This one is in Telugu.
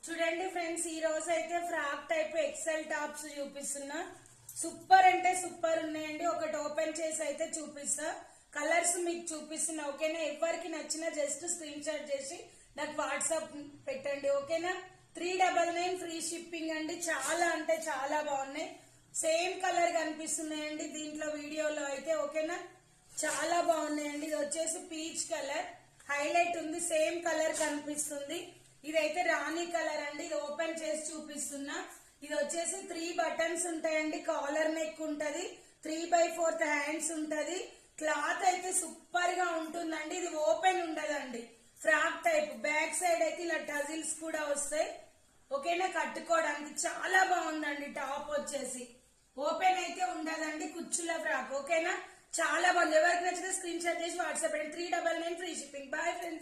చూడండి ఫ్రెండ్స్, ఈ రోజు అయితే ఫ్రాక్ టైప్ ఎక్సెల్ టాప్స్ చూపిస్తున్నా. సూపర్ అంటే సూపర్ ఉన్నాయండి. ఒకటి ఓపెన్ చేసి అయితే చూపిస్తా. కలర్స్ మీకు చూపిస్తున్నా. ఓకేనా? ఎవరికి నచ్చినా జస్ట్ స్క్రీన్ షాట్ చేసి నాకు వాట్సాప్ పెట్టండి. ఓకేనా? 399 ఫ్రీ షిప్పింగ్ అండి. చాలా అంటే చాలా బాగున్నాయి. సేమ్ కలర్ కనిపిస్తున్నాయండి దీంట్లో వీడియోలో అయితే. ఓకేనా? చాలా బాగున్నాయండి. ఇది వచ్చేసి పీచ్ కలర్ హైలైట్ ఉంది. సేమ్ కలర్ కనిపిస్తుంది. ఇదైతే రాణి కలర్ అండి. ఇది ఓపెన్ చేసి చూపిస్తున్నా. ఇది వచ్చేసి 3 బటన్స్ ఉంటాయండి. కాలర్ నెక్ ఉంటది. 3/4 హ్యాండ్స్ ఉంటది. క్లాత్ అయితే సూపర్ గా ఉంటుందండి. ఇది ఓపెన్ ఉండదండి. ఫ్రాక్ టైప్ బ్యాక్ సైడ్ అయితే ఇలా టజిల్స్ కూడా వస్తాయి. ఓకేనా? కట్టుకోవడానికి చాలా బాగుందండి. టాప్ వచ్చేసి ఓపెన్ అయితే ఉండదండి. కుచ్చుల ఫ్రాక్. ఓకేనా? చాలా బాగుంది. ఎవరికి నచ్చితే స్క్రీన్ షాట్ చేసి WhatsApp 399 free shipping. Bye friends.